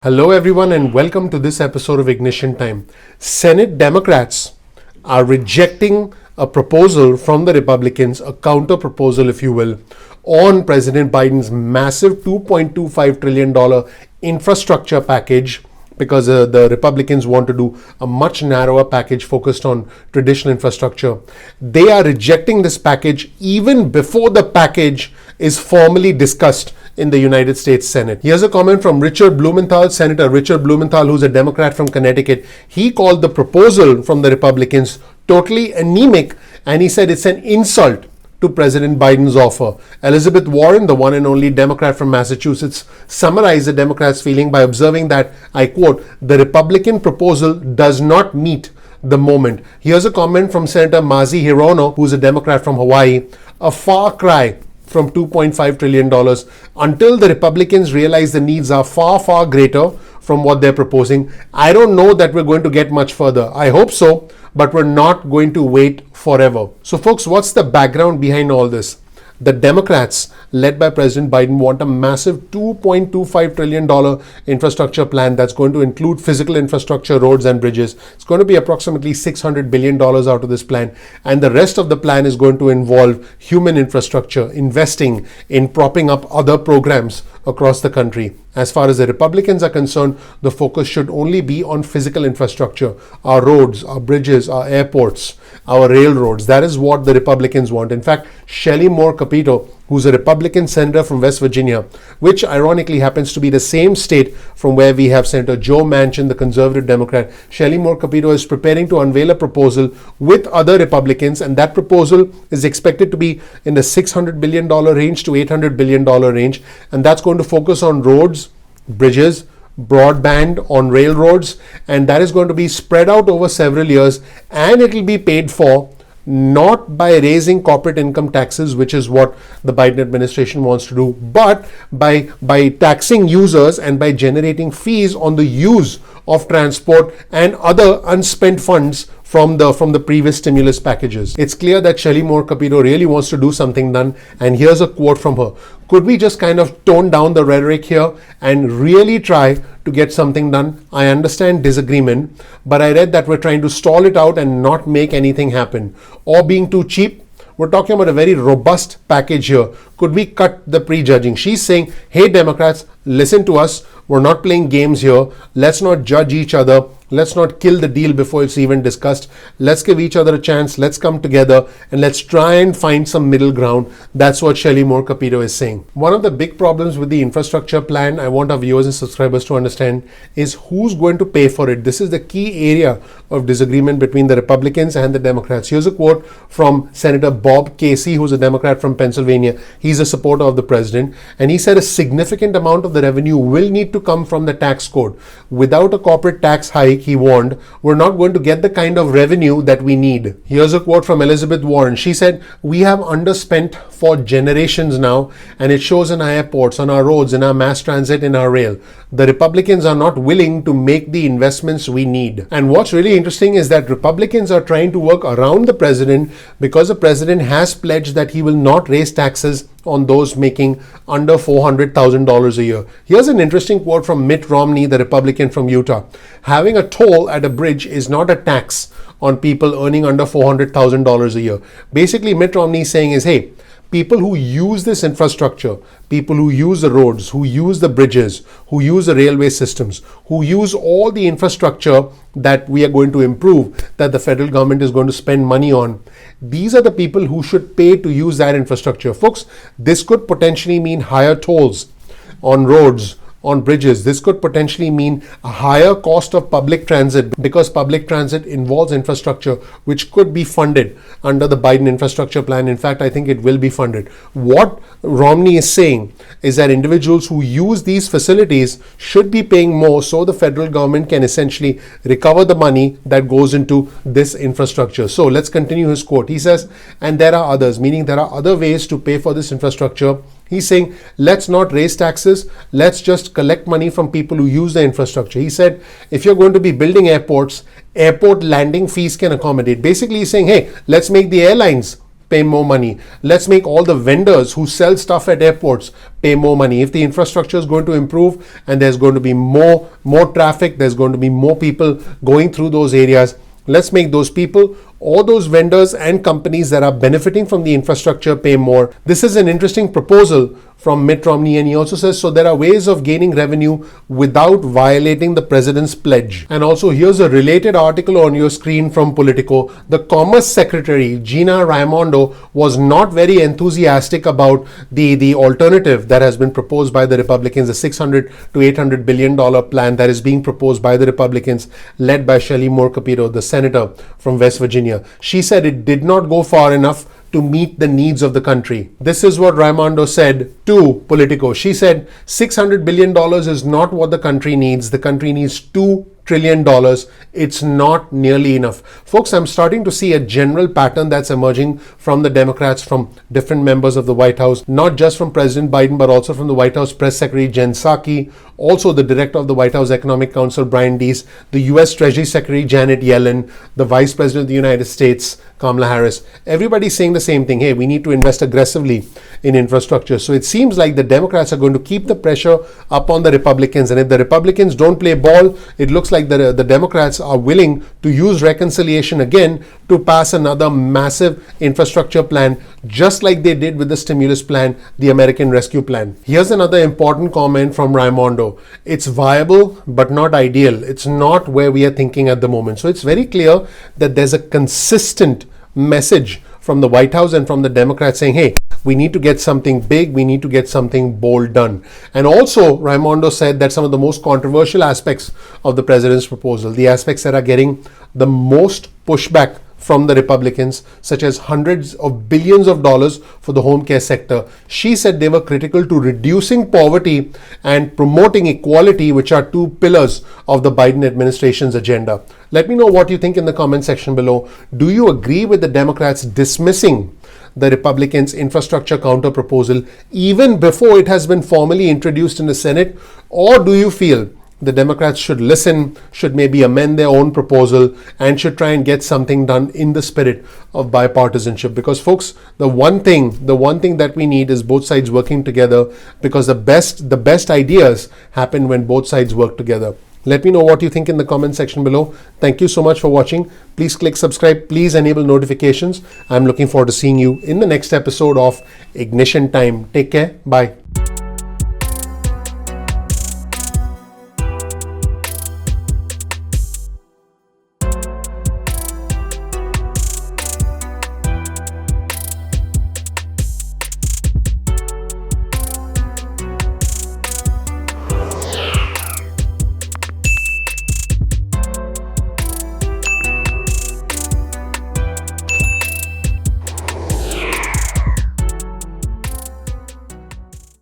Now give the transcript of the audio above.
Hello everyone and welcome to this episode of Ignition Time. Senate Democrats are rejecting a proposal from the Republicans, a counter proposal if you will, on President Biden's massive $2.25 trillion infrastructure package because the Republicans want to do a much narrower package focused on traditional infrastructure. They are rejecting this package even before the package is formally discussed in the United States Senate. Here's a comment from Richard Blumenthal, Senator Richard Blumenthal, who's a Democrat from Connecticut. He called the proposal from the Republicans totally anemic, and he said it's an insult to President Biden's offer. Elizabeth Warren, the one and only Democrat from Massachusetts, summarized the Democrats' feeling by observing that, I quote, the Republican proposal does not meet the moment. Here's a comment from Senator Mazi Hirono, who's a Democrat from Hawaii. A far cry from $2.5 trillion until the Republicans realize the needs are far, far greater from what they're proposing. I don't know that we're going to get much further. I hope so, but we're not going to wait forever. So folks, what's the background behind all this? The Democrats, led by President Biden, want a massive $2.25 trillion infrastructure plan that's going to include physical infrastructure, roads and bridges. It's going to be approximately $600 billion out of this plan. And the rest of the plan is going to involve human infrastructure, investing in propping up other programs across the country. As far as the Republicans are concerned, the focus should only be on physical infrastructure, our roads, our bridges, our airports, our railroads. That is what the Republicans want. In fact, Shelley Moore Capito, who's a Republican senator from West Virginia, which ironically happens to be the same state from where we have Senator Joe Manchin, the conservative Democrat. Shelley Moore Capito is preparing to unveil a proposal with other Republicans, and that proposal is expected to be in the $600 billion range to $800 billion range, and that's going to focus on roads, bridges, broadband, on railroads, and that is going to be spread out over several years, and it will be paid for not by raising corporate income taxes, which is what the Biden administration wants to do, but by taxing users and by generating fees on the use of transport and other unspent funds from the previous stimulus packages. It's clear that Shelley Moore Capito really wants to do something done, and here's a quote from her. Could we just kind of tone down the rhetoric here and really try to get something done? I understand disagreement, but I read that we're trying to stall it out and not make anything happen, or being too cheap. We're talking about a very robust package here. Could we cut the prejudging? She's saying, hey Democrats, listen to us. We're not playing games here. Let's not judge each other. Let's not kill the deal before it's even discussed. Let's give each other a chance. Let's come together and let's try and find some middle ground. That's what Shelley Moore Capito is saying. One of the big problems with the infrastructure plan, I want our viewers and subscribers to understand, is who's going to pay for it. This is the key area of disagreement between the Republicans and the Democrats. Here's a quote from Senator Bob Casey, who's a Democrat from Pennsylvania. He's a supporter of the president, and he said a significant amount of the revenue will need to come from the tax code. Without a corporate tax hike, he warned, we're not going to get the kind of revenue that we need. Here's a quote from Elizabeth Warren. She said, we have underspent for generations now, and it shows in our airports, on our roads, in our mass transit, in our rail. The Republicans are not willing to make the investments we need. And what's really interesting is that Republicans are trying to work around the president because the president has pledged that he will not raise taxes on those making under $400,000 a year. Here's an interesting quote from Mitt Romney, the Republican from Utah. Having a toll at a bridge is not a tax on people earning under $400,000 a year. Basically, Mitt Romney is saying is, hey, people who use this infrastructure, people who use the roads, who use the bridges, who use the railway systems, who use all the infrastructure that we are going to improve, that the federal government is going to spend money on, these are the people who should pay to use that infrastructure. Folks, this could potentially mean higher tolls on roads, on bridges. This could potentially mean a higher cost of public transit because public transit involves infrastructure which could be funded under the Biden infrastructure plan. In fact, I think it will be funded. What Romney is saying is that individuals who use these facilities should be paying more so the federal government can essentially recover the money that goes into this infrastructure. So let's continue his quote. He says, and there are others, meaning there are other ways to pay for this infrastructure. He's saying, let's not raise taxes. Let's just collect money from people who use the infrastructure. He said, if you're going to be building airports, airport landing fees can accommodate. Basically, he's saying, hey, let's make the airlines pay more money. Let's make all the vendors who sell stuff at airports pay more money. If the infrastructure is going to improve and there's going to be more traffic, there's going to be more people going through those areas, let's make those people or those vendors and companies that are benefiting from the infrastructure pay more. This is an interesting proposal from Mitt Romney, and he also says, so there are ways of gaining revenue without violating the president's pledge. And also, here's a related article on your screen from Politico. The Commerce Secretary, Gina Raimondo, was not very enthusiastic about the alternative that has been proposed by the Republicans, the $600 to $800 billion plan that is being proposed by the Republicans, led by Shelley Moore Capito, the senator from West Virginia. She said it did not go far enough to meet the needs of the country. This is what Raimondo said to Politico. She said $600 billion is not what the country needs. The country needs $2 trillion. It's not nearly enough. Folks, I'm starting to see a general pattern that's emerging from the Democrats, from different members of the White House, not just from President Biden, but also from the White House Press Secretary Jen Psaki, also the director of the White House Economic Council, Brian Deese, the US Treasury Secretary Janet Yellen, the Vice President of the United States, Kamala Harris. Everybody's saying the same thing. Hey, we need to invest aggressively in infrastructure. So it seems like the Democrats are going to keep the pressure up on the Republicans. And if the Republicans don't play ball, it looks like the Democrats are willing to use reconciliation again to pass another massive infrastructure plan, just like they did with the stimulus plan, the American Rescue Plan. Here's another important comment from Raimondo. It's viable, but not ideal. It's not where we are thinking at the moment. So it's very clear that there's a consistent message from the White House and from the Democrats saying, hey, we need to get something big, we need to get something bold done. And also, Raimondo said that some of the most controversial aspects of the president's proposal, the aspects that are getting the most pushback from the Republicans, such as hundreds of billions of dollars for the home care sector. She said they were critical to reducing poverty and promoting equality, which are two pillars of the Biden administration's agenda. Let me know what you think in the comment section below. Do you agree with the Democrats dismissing the Republicans' infrastructure counter proposal even before it has been formally introduced in the Senate? Or do you feel the Democrats should listen, should maybe amend their own proposal, and should try and get something done in the spirit of bipartisanship? Because folks, the one thing that we need is both sides working together, because the best ideas happen when both sides work together. Let me know what you think in the comment section below. Thank you so much for watching. Please click subscribe. Please enable notifications. I'm looking forward to seeing you in the next episode of Ignition Time. Take care. Bye.